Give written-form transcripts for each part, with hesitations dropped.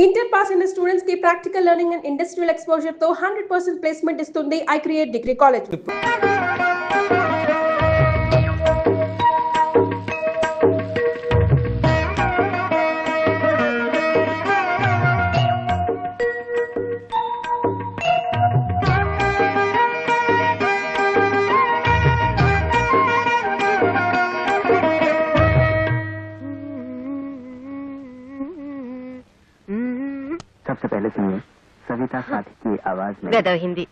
Inter pass in the students की practical learning and industrial exposure तो 100% placement इस्तुंदी I create degree college. सबसे पहले सुनिए सविता साथी की आवाज में గదో హిందీ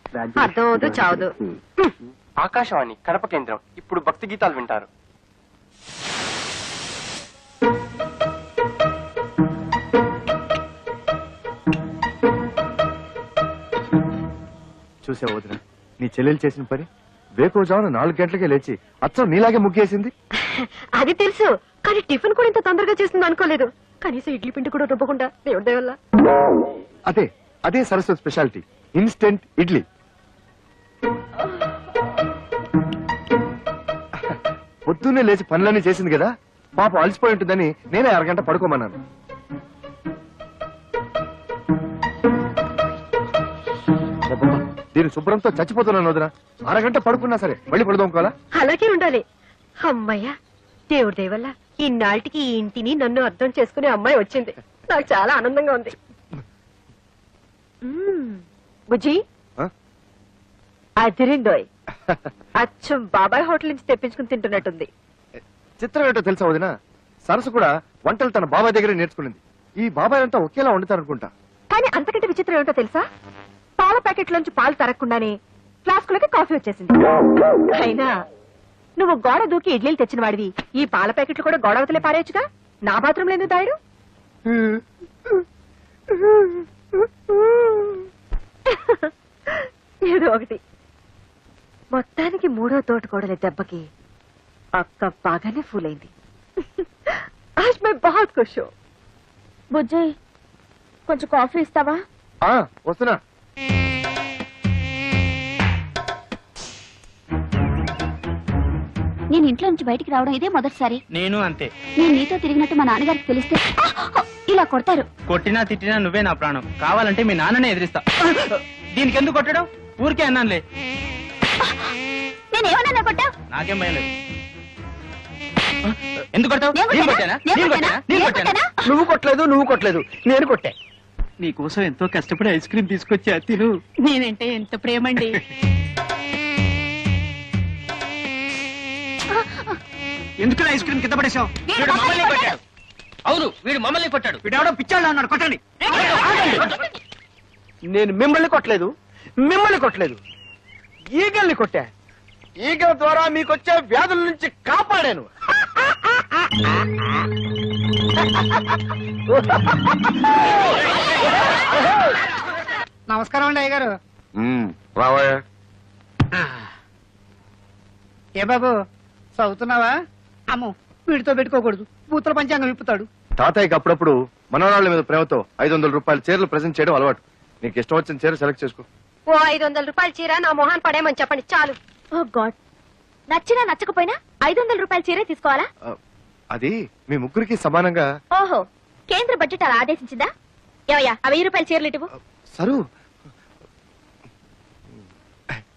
అర్థమవుదు చావదు ఆకాశవాణి కడప కేంద్రం ఇప్పుడు భక్తి గీతాలు వింటారు. చూసే వదిన నీ చెల్లెలు చేసిన పని వేకోజామున 4 గంటలకే లేచి అచ్చం నీలాగే ముగ్గేసింది. అది తెలుసు, కానీ టిఫిన్ కూడా ఇంత తొందరగా చేస్తుంది అనుకోలేదు. కనీసం ఇడ్లీ పిండి కూడా రుబ్బకుండా దేవుడి వల్ల. అదే అదే సరస్వతి స్పెషాలిటీ, ఇన్స్టెంట్ ఇడ్లీ. పొద్దున్నే లేచి పనులన్నీ చేసింది కదా, పాప అలసిపోయి ఉంటుందని నేనే అరగంట పడుకోమన్నాను. దీని శుభ్రంతో చచ్చిపోతున్నాను వదిన. అరగంట పడుకున్నా సరే మళ్ళీ పడుకోవాలా? అలాగే ఉండాలి. అమ్మయ్యా, దేవుడి దేవల్ల ఇన్నాళ్ళకి ఈ ఇంటిని నన్ను అర్థం చేసుకునే అమ్మాయి వచ్చింది. నాకు చాలా ఆనందంగా ఉంది. బుజ్జి అదిరిందోయ్, అచ్చం బాబాయ్ హోటల్ నుంచి తెప్పించుకుని తింటున్నట్టుంది. చిత్రం ఏంటో తెలుసా వదిన, సరస్సు కూడా వంటలు తన బాబాయ్ దగ్గరే నేర్చుకునింది. ఈ బాబాయ్ అంతా ఒకేలా వండుతారనుకుంటా. కానీ అంతకంటే విచిత్రం ఏంటో తెలుసా, పాల ప్యాకెట్ లోంచి పాలు తరగకుండానే ఫ్లాస్కులకి కాఫీ వచ్చేసింది. అయినా నువ్వు గోడ దూకి ఇడ్లీలు తెచ్చిన వాడివి, ఈ పాల ప్యాకెట్లు కూడా గోడవతలే పారేయచ్చుగా. నా బాత్రూంలో ఎందుకు దాయడు? ఏదో ఒకటి. మొత్తానికి 3వ తోటకోడలి దెబ్బకి అక్క బాగానే ఫూల్ అయింది. ఆజ్ మై బహుత్ ఖుష్ హూ. బుజ్జి, కొంచెం కాఫీ ఇస్తావా? వస్తున్నా. నేను ఇంట్లో నుంచి బయటికి రావడం ఇదే మొదటిసారి. నేను అంతే. నేను నీతో తిరిగినట్టు మా నాన్నగారికి తెలిస్తే ఇలా కొడతారు. కొట్టినా తిట్టినా నువ్వే నా ప్రాణం. కావాలంటే మీ నాన్ననే ఎదిరిస్తా. దీనికి ఎందుకు కొట్టడం? ఊరికే అన్నానులే. నేనేమన్నా కొట్టా? నాకేం భయం లేదు. ఎందుకు కొడతావు? నువ్వు కొట్టలేదు నేను కొట్టా. నీకోసం ఎంతో కష్టపడి ఐస్ క్రీమ్ తీసుకొచ్చా, తిను. నేనంటే ఎంత ప్రేమండి. ఎందుకు ఐస్ క్రీమ్ కింద పడేసావు? అవును, వీడు మమ్మల్ని కొట్టాడు. వీడెవడో పిచ్చాడు అన్నాడు, కొట్టండి. నేను మిమ్మల్ని కొట్టలేదు, ఈగల్ని కొట్టా. ఈగల ద్వారా మీకొచ్చే వ్యాధుల నుంచి కాపాడాను. నమస్కారం అండి అయ్యగారు. రావయ్యా. ఏ బాబు, చదువుతున్నావా? అమ్మో, వీడితో పెట్టుకోకూడదు, పూతల పంచాంగం విప్పుతాడు. తాతయ్యకి అప్పుడప్పుడు మనవరాళ్ల మీద ప్రేమతో 500 రూపాయల చీరలు ప్రెజెంట్ చేయడం అలవాటు. నీకు ఇష్టం వచ్చిన చీర సెలెక్ట్ చేసుకో. ఓ 500 రూపాయల చీర నా మొహాన్ పడేయమని చెప్పండి చాలు. ఓ గాడ్, నచ్చినా నచ్చకపోయినా 500 రూపాయల చీరే తీసుకోవాలా? అది మీ ముగ్గురికి సమానంగా. ఓహో, కేంద్ర బడ్జెట్ అలా ఆదేశించిందా? ఏవయ్యా, ఆ 1000 రూపాయల చీరలు ఇటువు. సరు,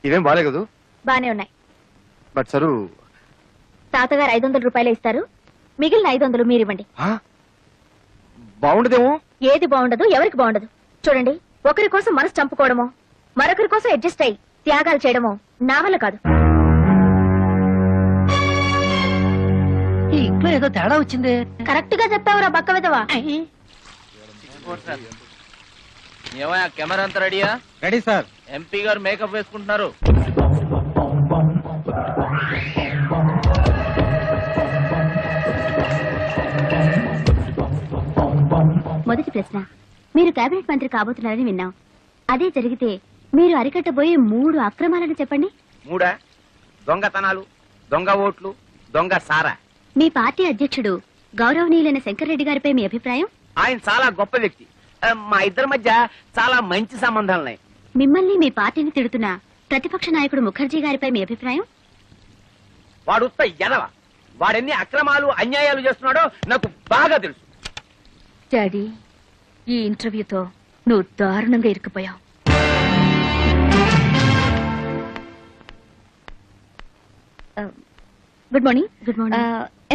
ఇవేం బాలే కదూ? బానే ఉన్నాయి. బట్ సరు, తాతగారు 500 రూపాయలే ఇస్తారు, మిగిలిన 500 మీరివ్వండి. బాగుండదేమో. ఏది బాగుండదు, ఎవరికి బాగుండదు. చూడండి, ఒకరి కోసం మనసు చంపుకోవడమో, మరొకరి కోసం అడ్జస్ట్ అయ్యి త్యాగాలు చేయడమో నా వల్ల కాదు. ఈ ఇంట్లో ఏదో తేడా వచ్చింది. కరెక్ట్ గా చెప్తావురా బక్క విధవా. ఏమయ్యా, కెమెరా అంతా రెడీయా? Ready sir. ఎంపీ గారు మేకప్ వేసుకుంటున్నారు. మొదటి ప్రశ్న, మీరు కేబినెట్ మంత్రి కాబోతున్నారని విన్నాం. అదే జరిగితే మీరు అరికట్టబోయే 3 అక్రమాలను చెప్పండి. 3 దొంగతనాలు, దొంగ ఓట్లు, దొంగ సారా. మీ పార్టీ అధ్యక్షుడు గౌరవనీయులైన శంకర్రెడ్డి గారిపై మీ అభిప్రాయం? ఆయన చాలా గొప్ప వ్యక్తి. మా ఇద్దరి మధ్య చాలా మంచి సంబంధాలున్నాయి. మిమ్మల్ని మీ పార్టీని తిడుతున్న ప్రతిపక్ష నాయకుడు ముఖర్జీ గారిపై మీ అభిప్రాయం? వాడు ఉత్త ఎదవ. వాడెన్ని అక్రమాలు అన్యాయాలు చేస్తున్నాడో నాకు బాగా తెలుసు. డాడీ, ఈ ఇంటర్వ్యూతో నువ్వు దారుణంగా ఇరుక్కుపోయావు. Good morning. Good morning.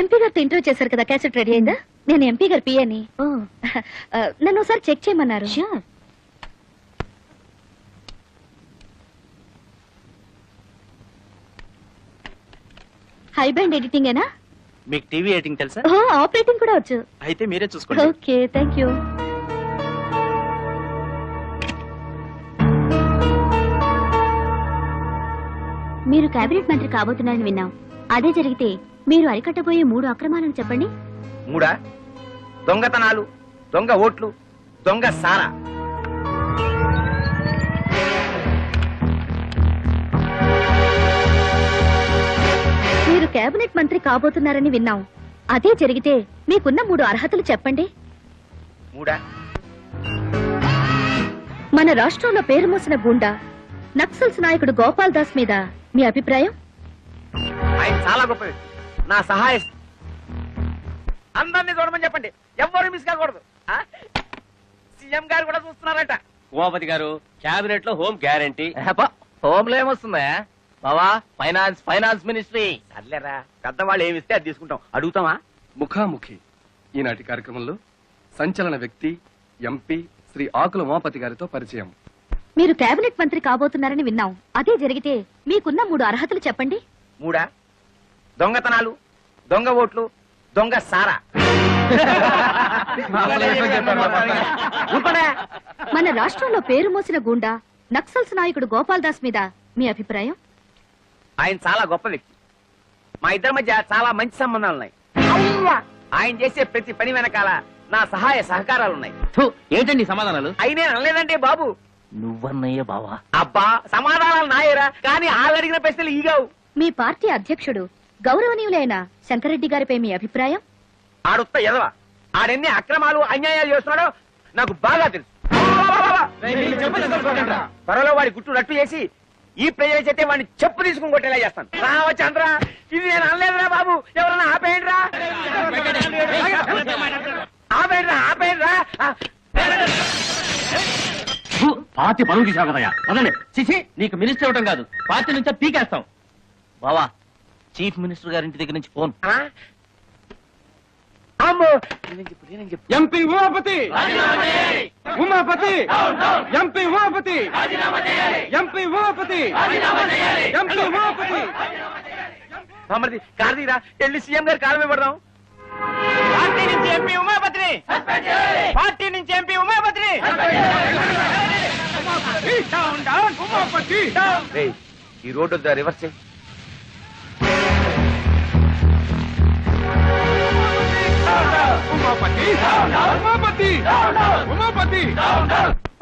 MP గారితో ఇంటర్వ్యూ చేశారు కదా, క్యాసెట్ రెడీ అయిందా? నేను ఎంపీ గారి పిఏని. నన్ను ఒకసారి చెక్ చేయమన్నారు. హై బ్యాండ్ ఎడిటింగ్ ఏనా? మీకు టీవీ ఎడిటింగ్ తెలుసా? ఆపరేటింగ్ కూడా వచ్చు. అయితే మీరే చూసుకోండి. Okay, thank you. మీరు కేబినెట్ మంత్రి కాబోతున్నారని విన్నాం. అదే జరిగితే మీరు అరికట్టబోయే 3 అక్రమాలను చెప్పండి. 3 దొంగతనాలు, దొంగ ఓట్లు, దొంగ సారా. మీరు కేబినెట్ మంత్రి కాబోతున్నారని విన్నాం. అదే జరిగితే మీకున్న 3 అర్హతలు చెప్పండి. 3 మన రాష్ట్రంలో పేరు మోసిన గుండా నక్సల్స్ నాయకుడు గోపాల్ దాస్ మీద మీ అభిప్రాయం? ఆయన చాలా గొప్ప వ్యక్తి. నా సహాయ అందరినీ చూడమని చెప్పండి, ఎవ్వరు మిస్ కాకూడదు. సీఎం గారు కూడా చూస్తున్నారట. ఉమాపతి గారు, క్యాబినెట్ లో హోమ్ గ్యారంటీ. హోమ్ లో ఏమొస్తుందా బావా, ఫైనాన్స్ మినిస్ట్రీ. సర్లేరా, పెద్దవాళ్ళు ఏమిస్తే అది తీసుకుంటాం. అడుగుతామా? ముఖాముఖి ఈనాటి కార్యక్రమంలో సంచలన వ్యక్తి ఎంపీ శ్రీ ఆకుల ఉమాపతి గారితో పరిచయం. మీరు కేబినెట్ మంత్రి కాబోతున్నారని విన్నాం. అదే జరిగితే మీకున్న 3 అర్హతలు చెప్పండి. 3 దొంగతనాలు, దొంగ ఓట్లు, దొంగ సారా. మన రాష్ట్రంలో పేరు మోసిన గుండా నక్సల్స్ నాయకుడు గోపాల్ దాస్ మీద మీ అభిప్రాయం? ఆయన చాలా గొప్ప వ్యక్తి. మా ఇద్దరి మధ్య చాలా మంచి సంబంధాలు ఉన్నాయి. ఆయన చేసే ప్రతి పని వెనకాల నా సహాయ సహకారాలున్నాయి. ఏంటండి సమాధానాలు? అయినే అనలేదంటే బాబు. నువ్వన్నయ్య బావా. అబ్బా, సమాధానాలు నాయరా, కానీ వాళ్ళు అడిగిన ప్రశ్నలు ఈగావు. మీ పార్టీ అధ్యక్షుడు గౌరవనీయులైన శంకరెడ్డి గారిపై మీ అభిప్రాయం? ఆడుత్త ఎదవా, ఆడెన్ని అక్రమాలు అన్యాయాలు చేస్తున్నాడో నాకు బాగా తెలుసు. త్వరలో వాడి గుట్టు రట్టు చేసి ఈ ప్రజల చేతే వాడిని చెప్పు తీసుకుని కొట్టేలా చేస్తాను. రావచ్చంద్ర, ఇది నేను అనలేదురా బాబు. ఎవరన్నా ఆపేయండిరా, ఆపేయండిరా, ఆపేయండిరా. పార్టీ పరువు తీసావు కదయ్యా. అదే చిచి, నీకు మినిస్టర్ ఇవ్వటం కాదు, పార్టీ నుంచే పీకేస్తాం. బావా, చీఫ్ మినిస్టర్ గారి ఇంటి దగ్గర నుంచి ఫోన్. అమ్మో, MP Umapathi, Umapathi, MP Umapathi, MP Umapathi, MP Umapathi. మమ్మల్ని కార్తీరా, వెళ్ళి సీఎం గారి కాలమే పడదాం. పార్టీ నుంచి ఎంపీ ఉమాపతిని, పార్టీ నుంచి ఎంపీ ఉమాపతిని. ఈ రోడ్డు రివర్స్ చేయి.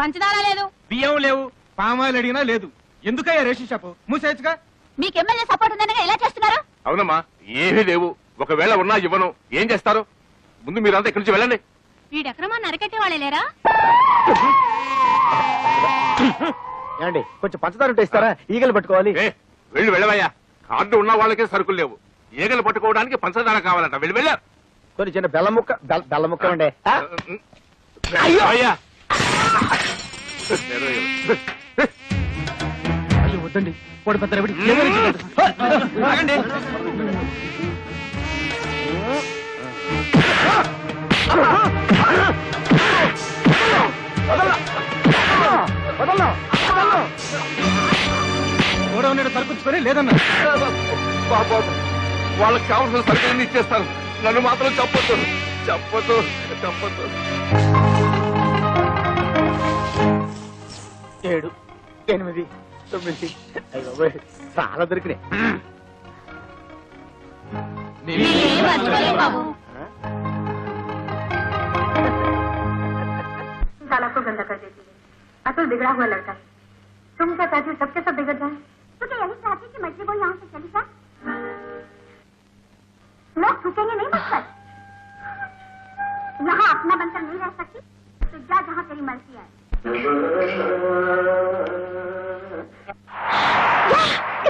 పంచదార లేదు, బియ్యం లేవు, పామాయిల్ అడిగినా లేదు. ఎందుకయ్యా రేషన్ షాపు మూసేయచ్చుగా? మీకు ఎమ్మెల్యే సపోర్ట్ ఉందనగా ఎలా చేస్తున్నారు? అవునమ్మా, ఏమీ లేవు. ఒకవేళ ఉన్నా ఇవ్వను. ఏం చేస్తారు? ముందు మీరంతా ఇక్కడి నుంచి వెళ్ళండి. వీడి అక్రమాన్ని అరికట్టే వాళ్ళే లేరా? ఏమండి, కొంచెం పంచదార ఉంటే ఇస్తారా? ఈగలు పట్టుకోవాలి. వెళ్ళవయ్యా. కార్డు ఉన్న వాళ్ళకే సరుకులు లేవు. ఈగలు పట్టుకోవడానికి పంచదార కావాలంట. వెళ్ళారు. కొన్ని చిన్న బెల్లం ముక్క ఉండే. అయ్యా, వద్దండి, పొడి పెద్ద సరుకుచ్చుకొని లేదన్నా. వాళ్ళకి కావాల్సిన సరుకులన్నీ ఇచ్చేస్తాను. నన్ను మాత్రం చెప్పొద్దు, చెప్పొద్దు, చెప్పొద్దు. 7, 8, 9. చాలా దొరికినాయి. साला को गंदा कर देती है। अतुल बिगड़ा हुआ लड़का है। तुम क्या चाहती हो सबके सब बिगड़ जाए? तो क्या यही चाहती कि मर्जी वो यहाँ से चली जाए? लोग रुकेंगे नहीं मुझ पर। यहाँ अपना बनकर नहीं रह सकती तो जा जहाँ तेरी मर्जी है।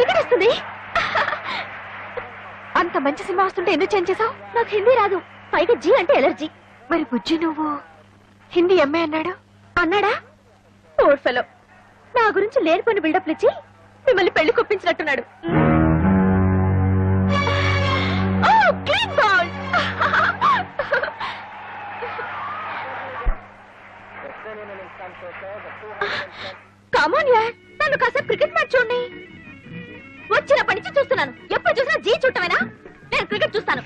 ఎక్కడొస్తుంది? అంత మంచి సినిమా వస్తుంటే ఎందుకు చేంజ్ చేసావు? నాకు హిందీ రాదు, పైగా జీ అంటే ఎలర్జీ. మరి బుజ్జి నువ్వు హిందీ ఎంఏ అన్నాడు. అన్నాడా? ఓర్ ఫెలో, నా గురించి లేనిపోయిన బిల్డప్లు ఇచ్చి మిమ్మల్ని పెళ్లి కొప్పించినట్టున్నాడు. Clean ball. కమాన్ యార్, నన్ను కాసేపు క్రికెట్ మ్యాచ్ చూడండి. వచ్చినప్పటి నుంచి చూస్తున్నాను, ఎప్పుడు చూసినా జీ చూడటమేనా? నేను క్రికెట్ చూస్తాను.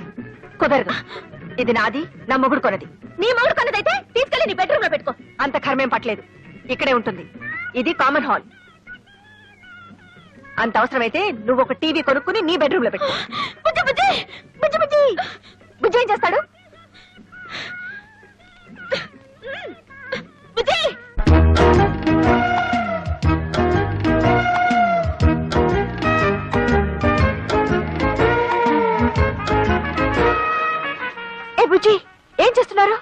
కుదరదు, ఇది నాది, నా మొగుడు కొన్నది. నీ మొగుడు కొన్నదైతే తీసుకెళ్లి నీ బెడ్రూమ్ లో పెట్టుకో. అంత కర్మేం పట్టలేదు, ఇక్కడే ఉంటుంది. ఇది కామన్ హాల్. అంత అవసరమైతే నువ్వు ఒక టీవీ కొనుక్కుని నీ బెడ్రూమ్ లో పెట్టుకో. బుజ్జి బుజ్జి బుజ్జి బుజ్జి బుజ్జి ఏం చేస్తాడు? బుజ్జి బుజ్జి ఏం చేస్తున్నారు?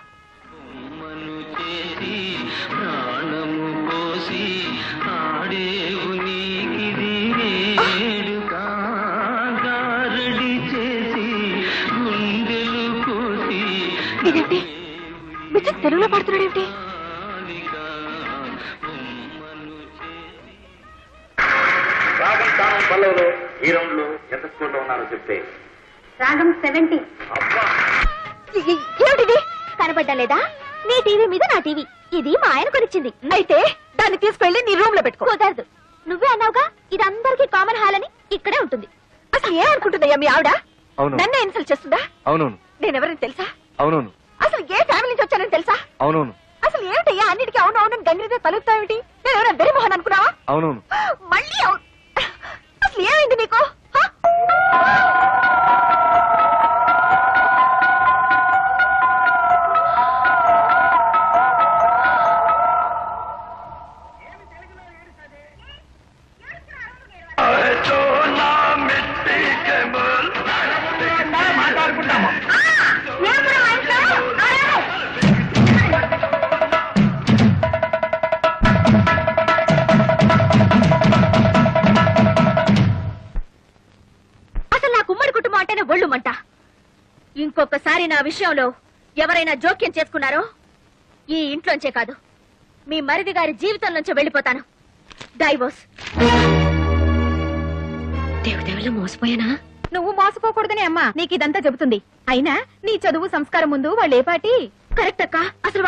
ఇదేంటి బుజ్జి తెలుగులో పాడుతున్నాడేమిటి? పల్లవులు ఈ రౌండ్ లో ఎంత స్కోర్ లో ఉన్నారో చెప్తే. రాగం 70. ఏమిటిది? కనపడ్డా లేదా? నీ టీవీ మీద నా టీవీ. ఇది మా ఆయన కొనిచ్చింది. అయితే దాన్ని తీసుకెళ్లి నీ రూమ్ లో పెట్టుకో. కుదరదు, నువ్వే అన్నావుగా ఇది అందరికీ కామన్ హాల్ అని. ఇక్కడే ఉంటుంది. అసలు ఏ అనుకుంటుందయ్యా మీ ఆవిడ? అవును. నన్నే ఇన్సల్ట్ చేస్తుందా? అవునవును. నేనెవరని తెలుసా? అవునవును. అసలు ఏ ఫ్యామిలీ నుంచి వచ్చానని తెలుసా? అవునవును. అసలు ఏమిటయ్యా అన్నిటికీ అవును అవునని గంగిరితో తలుపుతావేమిటి? నేను ఎవరైనా బెరిమోహన్ అనుకున్నావా? అవునవును. మళ్ళీ అసలు ఏమైంది నీకు? ఒళ్ళుమంట. ఇంకొకసారి నా విషయంలో ఎవరైనా జోక్యం చేసుకున్నారో ఈ ఇంట్లోంచే కాదు, మీ మరిది గారి జీవితం నుంచి వెళ్ళిపోతాను. డైవోర్స్. దేవుడెవలో మోసపోయానా? నువ్వు మోసపోకూడదని అమ్మా నీకు ఇదంతా చెబుతుంది. అయినా నీ చదువు సంస్కారం ముందు వాళ్ళు ఏ పాటి? కరెక్ట్ అక్క. అసలు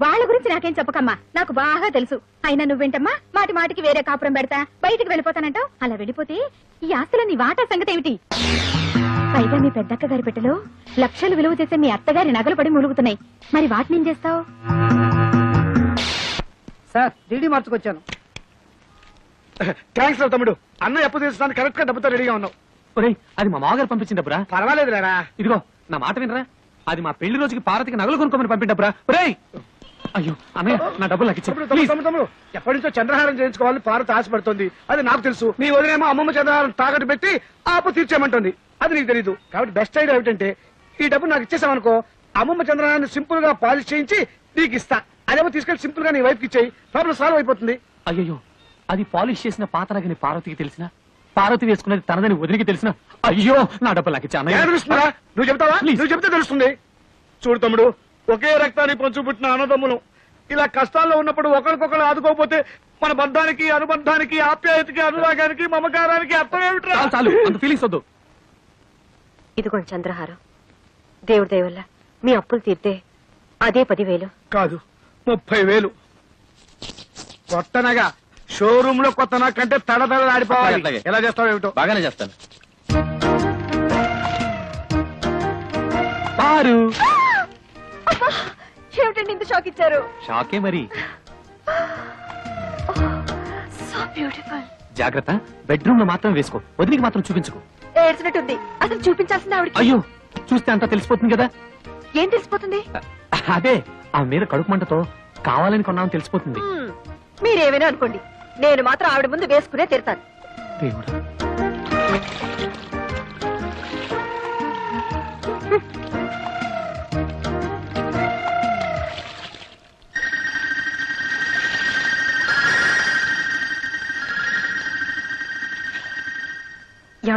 వాళ్ళ గురించి నాకేం చెప్పకమ్మా, నాకు బాగా తెలుసు. అయినా నువ్వేంటమ్మా మాటి మాటికి వేరే కాపురం పెడతా బయటికి వెళ్ళిపోతానంటావు. అలా వెళ్ళిపోతే ఈ ఆస్తులో నీ వాటా సంగతి ఏమిటి? పైగా మీ పెద్దక్క గారి పెట్టెలో లక్షలు విలువ చేసే మీ అత్తగారి నగలు పడి ములుగుతున్నాయి. మరి వాటిని ఏం చేస్తావు? Sir DD మార్చుకొచ్చాను. థ్యాంక్స్ రా తమ్ముడు. అన్న ఎప్పుడు తీసుకోవడానికి కరెక్ట్ గా డబ్బుతో రెడీగా ఉన్నావు. అది మా మామగారు పంపించిన డబ్బురా. పర్వాలేదు లేరా. ఇదిగో నా మాట వినరా, అది మా పెళ్లి రోజుకి పార్వతికి నగలు కొనుక్కోమని పంపిన డబ్బురా. అయ్యో అన్నయ్య, నా డబ్బులు నాకు ఇచ్చాడు. తమ్ముడు ఎప్పటి నుంచో చంద్రహారం చేయించుకోవాలి పార్వతి ఆశపడుతుంది. అది నాకు తెలుసు. నీ వదిలేమో అమ్మమ్మ చంద్రహారం తాకట్టు పెట్టి ఆపు తీర్చేయమంటుంది. అది నీకు తెలీదు. కాబట్టి బెస్ట్ ఐడియా ఏమిటంటే ఈ డబ్బు నాకు ఇచ్చేసామనుకో, అమ్మమ్మ చంద్రహారాన్ని సింపుల్ గా పాలిష్ చేయించి నీకు ఇస్తా. అదేమో తీసుకెళ్లి సింపుల్ గా నీ వైఫ్ కి ఇచ్చేయి, ప్రాబ్లం సాల్వ్ అయిపోతుంది. అయ్యో, అది పాలిష్ చేసిన పాత నగని పార్వతికి తెలిసిన, పార్వతి వేసుకున్నది తనదని వదిలికి తెలిసిన, అయ్యో నా డబ్బులు నాకు ఇచ్చా. తెలుస్తుందా? నువ్వు చెప్తావా? నువ్వు చెప్తే తెలుస్తుంది. చూడు తమ్ముడు, ఒకే రక్తాన్ని పంచు పుట్టిన అన్నదమ్ములు ఇలా కష్టాల్లో ఉన్నప్పుడు ఒకరికొకరు ఆదుకోకపోతే మన బంధానికి, అనుబంధానికి, ఆప్యాయతకి, అనురాగానికి, మమకారానికి అర్థం ఏమిట్రా? చాలు అంత ఫీలింగ్స్ వద్దు. ఇదిగోండి చంద్రహారం. దేవుడి దయ వల్ల మీ అప్పులు తీర్తే అదే 10,000 కాదు 30,000. కొత్తనగా షోరూమ్ లో కొత్తనా కంటే తడతడలాడిపోవాలి. ఎలా చేస్తావు ఏమిటో. బాగానే చేస్తాను. పారు ఏమిటండి ఇంత షాక్ ఇచ్చారు? షాకే మరి. So beautiful. జాగ్రత్త, బెడ్రూమ్ లో మాత్రం వేసుకో, వదిలికి మాత్రం చూపించుకో. ఏడ్చినట్టుంది. అసలు చూపించాల్సింది ఆవిడకి. అయ్యో, చూస్తే అంతా తెలిసిపోతుంది కదా. ఏం తెలిసిపోతుంది? అదే ఆ మీద కడుపు మంటతో కావాలని కొన్నామని తెలిసిపోతుంది. మీరేమైనా అనుకోండి, నేను మాత్రం ఆవిడ ముందు వేసుకునే తీరుతాను. దేవుడా,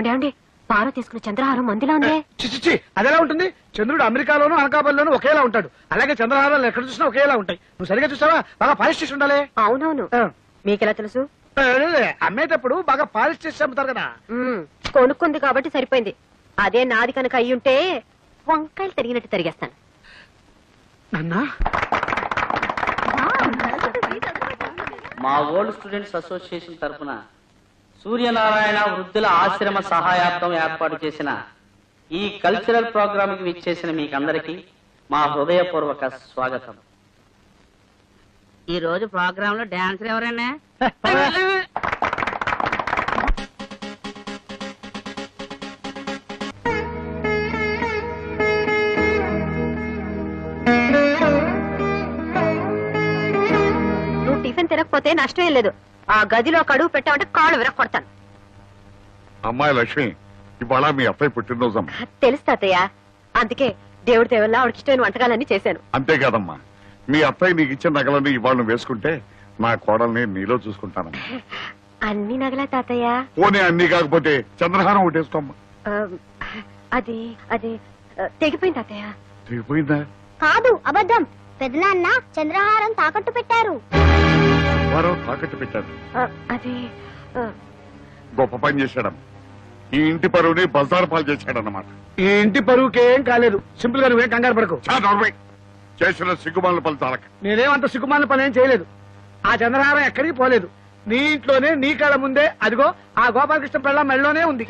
ఏమండి పార తీసుకున్న చంద్రహారం మందిలా ఉందే. చిచ్చి అదెలా ఉంటుంది? చంద్రుడు అమెరికాలోను అనకాపల్లిలోను ఒకేలా ఉంటాడు. అలాగే చంద్రహారాలు ఎక్కడ చూసినా ఒకేలా ఉంటాయి. నువ్వు సరిగా చూసావా? బాగా పాలిష్ చేసి ఉండాలి. అవునవును. మీకెలా తెలుసు? అమ్మేటప్పుడు బాగా పాలిష్ చేసి అమ్ముతారు కదా. కొనుక్కుంది కాబట్టి సరిపోయింది. అదే నాది కనుక అయ్యుంటే వంకాయలు తరిగినట్టు తరిగేస్తాను. నాన్నా మా ఓల్డ్ స్టూడెంట్స్ అసోసియేషన్ తరఫున సూర్యనారాయణ వృద్ధుల ఆశ్రమ సహాయార్థం ఏర్పాటు చేసిన ఈ కల్చరల్ ప్రోగ్రామ్ కి విచ్చేసిన మీకందరికీ మా హృదయపూర్వక స్వాగతం. ఈ రోజు ప్రోగ్రామ్ లో డాన్సర్ ఎవరన్నా? నువ్వు టిఫిన్ తినకపోతే నష్టమేం లేదు. ఆ గదిలో కడుగు పెట్టామంటే కాళ్ళు విరక్కొడతాను. అమ్మాయి లక్ష్మి, ఇవాళ మీ అబ్బాయి పుట్టినరోజమ్మా. తెలుసు తాతయ్య, అందుకే దేవుడి దేవల్ల ఆవిడకి ఇష్టమైన వంటకాలన్నీ చేశాను. అంతేకాదమ్మా, మీ అబ్బాయి నీకు ఇచ్చిన నగలన్నీ ఇవాళ నువ్వు వేసుకుంటే నా కోడల్ని నీలో చూసుకుంటానమ్మా. అన్ని నగలా తాతయ్య? పోనీ అన్ని కాకపోతే చంద్రహారం ఒకటి వేసుకోమ్మా. అది అది తెగిపోయింది తాతయ్య. తెగిపోయిందా? కాదు, అబద్ధం. పెదనాన్న చంద్రహారం తాకట్టు పెట్టారు. వారు తాకట్టు పెట్టాడు. అది గొప్ప పని చేశాడమ్మా. ఈ ఇంటి పరువుని బజారు పాలు చేశాడన్నమాట. ఈ ఇంటి పరువుకేం కాలేదు. సింపుల్ గా నువ్వేం కంగారు పడకు. చేసిన సిగ్గుమాల ఫలితాలక నేనేమంత సిగ్గుమాలిన పని ఏం చేయలేదు. ఆ చంద్రహారం ఎక్కడికి పోలేదు. నీ ఇంట్లోనే నీ కళ్ళ ముందే అదిగో ఆ గోపాలకృష్ణ పిల్ల మెళ్ళలోనే ఉంది.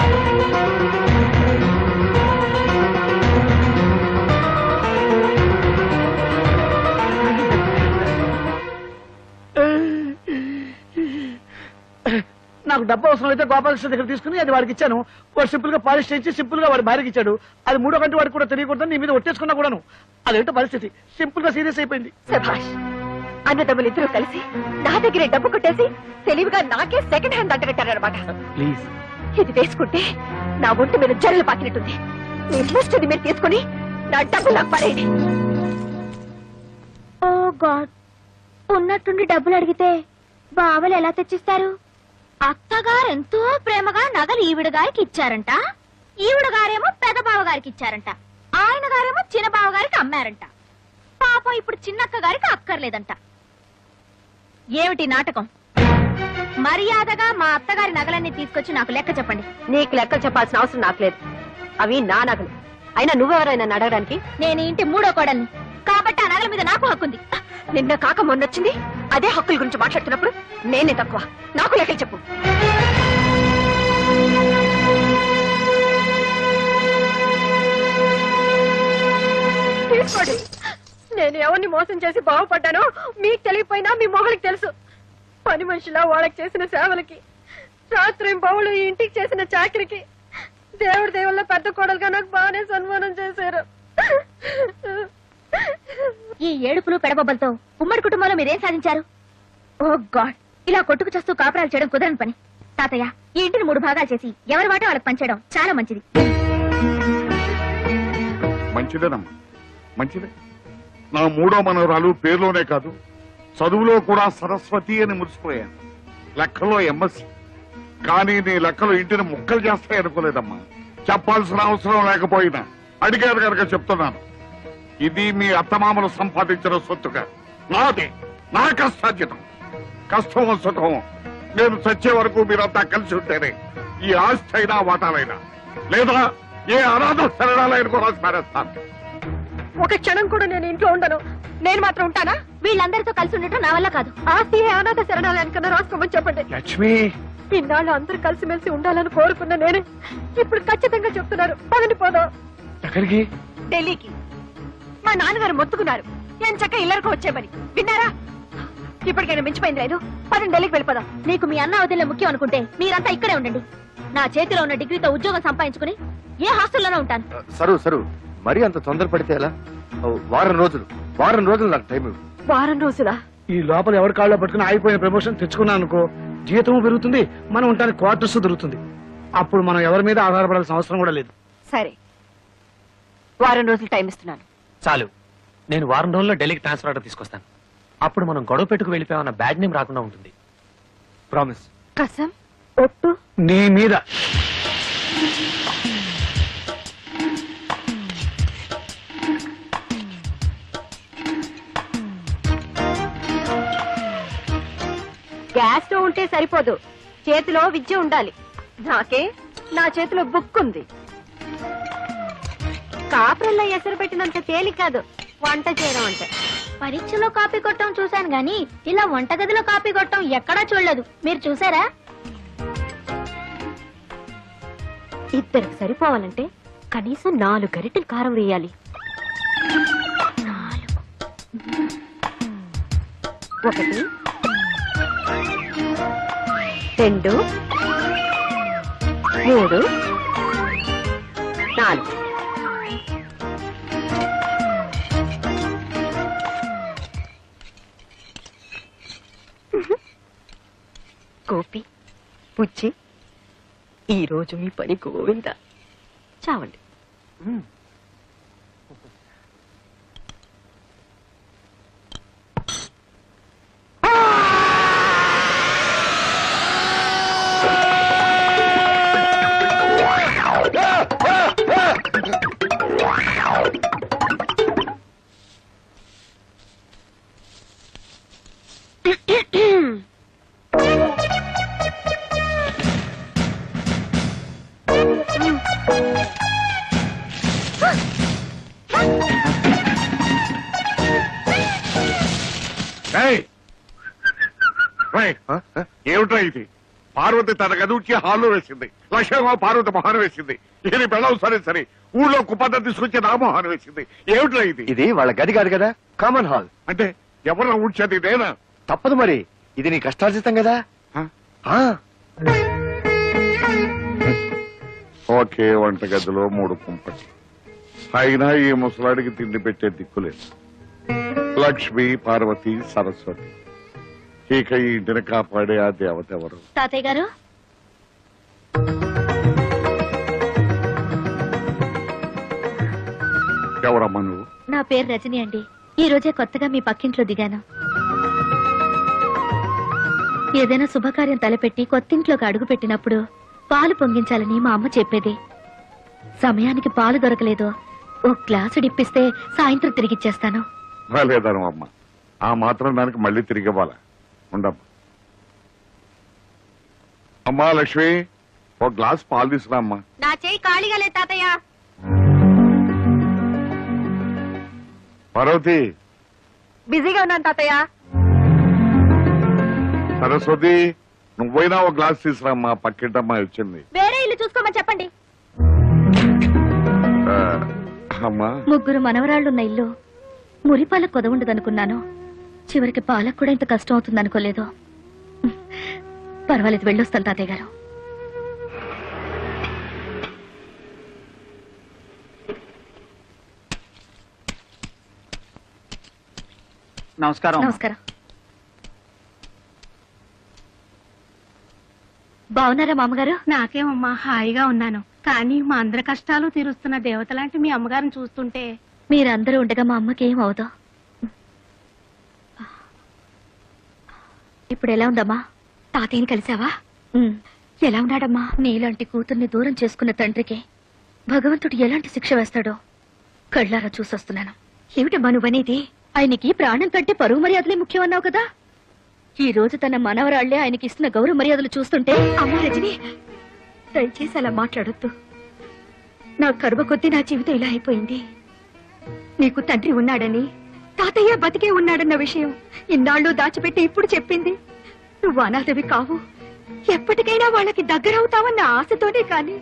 నాకు డబ్బు అవసరం అయితే గోపాలకృష్ణ దగ్గర తీసుకుని అది వాడికి ఇచ్చాను. వాడు సింపుల్ గా పాలిష్ చేయించి సింపుల్ గా వాడి భార్యకి ఇచ్చాడు. అది మూడో గంట వాడికి కూడా తెలియకూడదు. నీ మీద ఒట్టేసుకున్నా కూడాను. అదేంటో పరిస్థితి సింపుల్ గా సీరియస్ అయిపోయింది. శభాష్, అన్నదమ్ములు ఇద్దరు కలిసి నా దగ్గరే డబ్బు కొట్టేసి తెలివిగా నాకే సెకండ్ హ్యాండ్ అంటగట్టారనమాట. ప్లీజ్, ఇది వేసుకుంటే నా ఒంటి మీద జరలు పాకినట్టుంది. మీ ముష్టిది మీరు తీసుకుని నా డబ్బు నాకు పడేయండి. ఓ గాడ్, ఉన్నట్టుండి డబ్బులు అడిగితే బావలు ఎలా తెచ్చిస్తారు? అత్తగారు ఎంతో ప్రేమగా నగలు ఈవిడ గారికి ఇచ్చారంట. ఈవిడ గారేమో పెద్ద బావ గారికి ఇచ్చారంట. ఆయన గారేమో చిన్న బావ గారికి అమ్మారంట. పాపం ఇప్పుడు చిన్నక్క గారికి అక్కర్లేదంట. ఏమిటి నాటకం? మర్యాదగా మా అత్తగారి నగలన్నీ తీసుకొచ్చి నాకు లెక్క చెప్పండి. నీకు లెక్కలు చెప్పాల్సిన అవసరం నాకు లేదు. అవి నా నగలు. అయినా నువ్వెవరైనా అడగడానికి? నేను ఇంటి మూడో కోడల్ని కాబట్టి ఆ నగల మీద నాకు హక్కుంది. నిన్న కాక మొన్నొచ్చింది. అదే హక్కుల గురించి మాట్లాడుతున్నప్పుడు నేనే తక్కువ. నాకు లెక్కలు చెప్పు. తీసుకోండి. నేను ఎవరిని మోసం చేసి బాగుపడ్డానో మీకు తెలియపోయినా మీ మొగలికి తెలుసు. పని మనిషిలా వాళ్ళకి చేసిన సేవలకి, రాత్రి బావులు ఈ ఇంటికి చేసిన చాకరికి దేవుడి దేవుళ్ళ పెద్ద కోడలుగా నాకు బాగానే సన్మానం చేశారు. ఈ ఏడుపులు పెడబొబ్బలతో ఉమ్మడి కుటుంబంలో మీరేం సాధించారు? ఓ గాడ్, ఇలా కొట్టుకు చేస్తూ కాపురాలు చేయడం కుదరని పని. తాతయ్య, ఈ ఇంటిని 3 భాగాలు చేసి ఎవరి వాటా వాళ్ళకి పంచేయడం చాలా మంచిది. మంచిదేనమ్మా, మంచిదే. నా మూడో మనవరాలు పేరులోనే కాదు చదువులో కూడా సరస్వతి అని మురిసిపోయాను. లెక్కలో ఎంఎస్సి. కానీ నీ లెక్కలు ఇంటిని ముక్కలు చేస్తాయి అనుకోలేదమ్మా. చెప్పాల్సిన అవసరం లేకపోయినా అడిగారు కనుక చెప్తున్నాను. ఇది మీ అత్తమామలు సంపాదించిన సొత్తుగా నాది, నా కష్టార్జితం. కష్టమో సుఖమో నేను చచ్చే వరకు మీరంతా కలిసి ఉంటేనే ఈ ఆస్తి అయినా వాటాలైనా, లేదా ఏ అనాథ శరణాలైన కూడా స్మరిస్తాను. ఒక క్షణం కూడా నేను ఇంట్లో ఉండను. నేను మాత్రం ఉంటానా? వీళ్ళందరితో కలిసి ఉండటం నా వల్ల కాదు. ఆస్తి అనాథ శరణాలయానికన్నా రాసుకోమని చెప్పండి. లక్ష్మి, ఇన్నాళ్ళు అందరూ కలిసిమెలిసి ఉండాలని కోరుకున్న నేనే ఇప్పుడు ఖచ్చితంగా చెప్తున్నారు. పదండి పోదాం. ఎక్కడికి? ఢిల్లీకి. మా నాన్నగారు మొత్తుకున్నారు నేను చక్క ఇల్లరికి వచ్చేమని. విన్నారా? ఇప్పటికైనా మించిపోయింది లేదు. పదండి ఢిల్లీకి వెళ్ళిపోదాం. నీకు మీ అన్న వదిలే ముఖ్యం అనుకుంటే మీరంతా ఇక్కడే ఉండండి. నా చేతిలో ఉన్న డిగ్రీతో ఉద్యోగం సంపాదించుకుని ఏ హాస్టల్లోనే ఉంటాను. సరు మరి అంత తొందరపడితే ఎలా? వారం రోజులు నాకు టైం ఇవ్వు. వారం రోజులా? ఈ లోపల ఎవరి కాళ్ళలో పట్టుకుని ఆగిపోయిన ప్రమోషన్ తెచ్చుకున్నాను అనుకో, జీతము పెరుగుతుంది, మనం ఉండడానికి క్వార్టర్స్ దొరుకుతుంది. అప్పుడు మనం ఎవరి మీద ఆధారపడాల్సిన అవసరం కూడా లేదు. సరే, వారం రోజులు టైం ఇస్తున్నాను. చాలు. నేను వారం రోజుల్లో ఢిల్లీకి ట్రాన్స్ఫర్ ఆర్డర్ తీసుకొస్తాను. అప్పుడు మనం గొడవ పెట్టుకు వెళ్ళిపోయామన్న బ్యాడ్ నేమ్ రాకుండా ఉంటుంది. ప్రామిస్. కసం ఒట్టు నీ మీద. గ్యాస్ స్టవ్ ఉంటే సరిపోదు, చేతిలో విద్య ఉండాలి. నాకే నా చేతిలో బుక్ ఉంది. కాపురల్లో ఎసరు పెట్టినంత తేలిక కాదు వంట చేయడం అంటే. పరీక్షలో కాపీ కొట్టడం చూశాను గాని ఇలా వంటగదిలో కాపీ కొట్టడం ఎక్కడా చూడలేదు. మీరు చూసారా? ఇద్దరికి సరిపోవాలంటే కనీసం 4 గరిటెలు కారం వేయాలి. 1 2 3 4. గోపి, పుచ్చి, ఈ రోజు మీ పని గోవింద. చావండి. ఏమిట్రా ఇది? పార్వతి తన గదువుకి హాల్లో వేసింది, లక్ష్మమ్మ పార్వతి మొహాన్ని వేసింది, ఇది బెళ్ళవు సరే సరే ఊళ్ళో కుప్పంతా తీసుకొచ్చి నా మొహాన్ని వేసింది. ఏమిట్రా ఇది? ఇది వాళ్ళ గది కాదు కదా, కామన్ హాల్. అంటే ఎవరన్నా ఊడ్చేది ఇదేనా? తప్పదు మరి, ఇది నీ కష్టార్జితం కదా. ఓకే, వంటగదిలో 3 కుంపట్లు. అయినా ఈ ముసలాడికి తిండి పెట్టే దిక్కులేదు. లక్ష్మి, పార్వతి, సరస్వతి, ఇక ఈ ఇంటిని కాపాడే ఆ దేవత ఎవరు? తాతయ్య గారు, ఎవరమ్మా నువ్వు? నా పేరు రజని అండి. ఈ రోజే కొత్తగా మీ పక్కింట్లో దిగాను. ఏదైనా శుభకార్యం తలపెట్టి కొత్తింట్లోకి అడుగు పెట్టినప్పుడు పాలు పొంగించాలని మా అమ్మ చెప్పేది. సమయానికి పాలు దొరకలేదు, 1 గ్లాసు డిప్పిస్తే సాయంత్రం తిరిగిచ్చేస్తాను. లేదను అమ్మ, ఆ మాత్రం దానికి మళ్ళీ తిరిగి ఇవ్వాలా? ఉండమ్మా. అమ్మా లక్ష్మి, 1 గ్లాస్ పాలు తీసుకురా అమ్మా. నా చేయి ఖాళీగా లేదు తాతయ్య. పార్వతి, బిజీగా ఉన్నాను తాతయ్య. సరస్వతి, నువ్వైనా 1 గ్లాస్ తీసుకురామ్మా, పక్కింటమ్మా వచ్చింది. వేరే ఇల్లు చూసుకోమని చెప్పండి. అమ్మా, 3 మనవరాళ్లున్న ఇల్లు మురిపాలకు కొదవుండదనుకున్నాను. చివరికి పాలకు కూడా ఇంత కష్టం అవుతుంది అనుకోలేదు. పర్వాలేదు, వెళ్ళొస్తాను తాతయ్య గారు. నమస్కారం. నమస్కారం. బాగున్నారా మామగారు? నాకేమమ్మా, హాయిగా ఉన్నాను. కానీ మా అందరి కష్టాలు తీరుస్తున్న దేవత లాంటి మీ అమ్మగారిని చూస్తుంటే. మీరందరూ ఉండగా మా అమ్మకి ఏం అవదు. ఇప్పుడు ఎలా ఉందమ్మా? తాతయ్యని కలిసావా? ఎలా ఉన్నాడమ్మా? నీలాంటి కూతుర్ని దూరం చేసుకున్న తండ్రికి భగవంతుడు ఎలాంటి శిక్ష వేస్తాడో కళ్ళారా చూసొస్తున్నాను. ఏమిటమ్మా నువ్వనేది? ఆయనకి ప్రాణం కంటే పరువు మర్యాదలే ముఖ్యం అన్నావు కదా. ఈ రోజు తన మనవరాళ్లే ఆయనకి ఇస్తున్న గౌరవ మర్యాదలు చూస్తుంటే. అమ్మ రజని, దయచేసి అలా మాట్లాడొద్దు. నా కరువ కొద్దీ నా జీవితం ఇలా అయిపోయింది. నీకు తండ్రి ఉన్నాడని, తాతయ్య బతికే ఉన్నాడన్న విషయం ఇన్నాళ్ళు దాచిపెట్టి ఇప్పుడు చెప్పింది. నువ్వు అనాథవి కావు, ఎప్పటికైనా వాళ్ళకి దగ్గరవుతావన్న ఆశతోనే కాని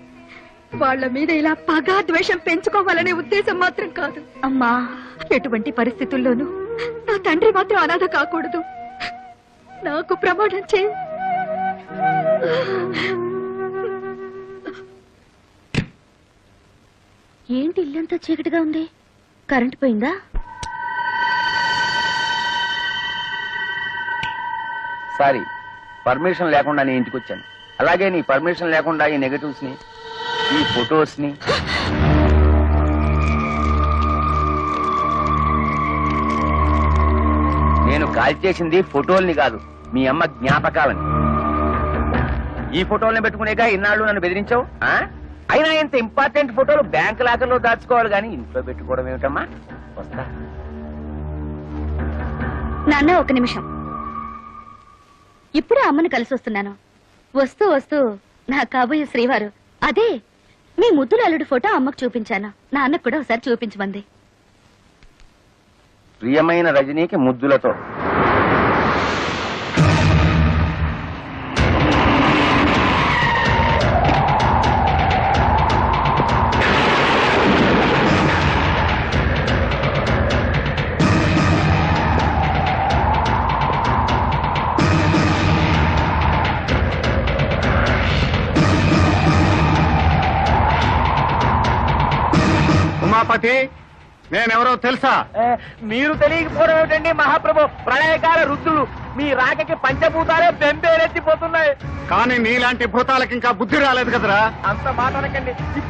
వాళ్ళ మీద ఇలా పగా ద్వేషం పెంచుకోవాలనే ఉద్దేశం మాత్రం కాదు. అమ్మా, ఎటువంటి పరిస్థితుల్లోనూ నా తండ్రి మాత్రం అనాథ కాకూడదు. నాకు ప్రమాణం చేయి. ఏంటి ఇల్లంతా చీకటిగా ఉంది? కరెంట్ పోయిందా? సారీ, పర్మిషన్ లేకుండా నీ ఇంటికి వచ్చాను. అలాగే నీ పర్మిషన్ లేకుండా ఈ నెగటివ్స్ ని, ఈ ఫొటోస్ ని నేను కాల్ చేసింది ఫోటోల్ని కాదు, మీ అమ్మ జ్ఞాపకాలని. ఈ ఫోటోల్ని పెట్టుకునేగా ఇన్నాళ్ళు నన్ను బెదిరించావు. అయినా ఇంత ఇంపార్టెంట్ ఫోటోలు బ్యాంక్ లాకర్లో దాచుకోవాలి కానీ ఇంట్లో పెట్టుకోవడం ఏమిటమ్మా? వస్తా. నాన్న, ఒక నిమిషం. ఇప్పుడే అమ్మని కలిసి వస్తున్నాను. వస్తూ వస్తూ నా కాబోయే శ్రీవారు అదే మీ ముద్దుల అల్లుడు ఫోటో అమ్మకు చూపించాను. నాన్నకు కూడా ఒకసారి చూపించమంది. ప్రియమైన రజనీకి ముద్దులతో. ఉమాపతి, నేనెవరో తెలుసా? మీరు తెలియకపోవడం ఏమిటండి మహాప్రభు? ప్రళయకాల రుద్రులు మీ రాకకి పంచభూతాలే బెంబేలెత్తిపోతున్నాయి. కానీ నీలాంటి భూతాలకు ఇంకా బుద్ధి రాలేదు కదరా. అంత మాట అనకండి.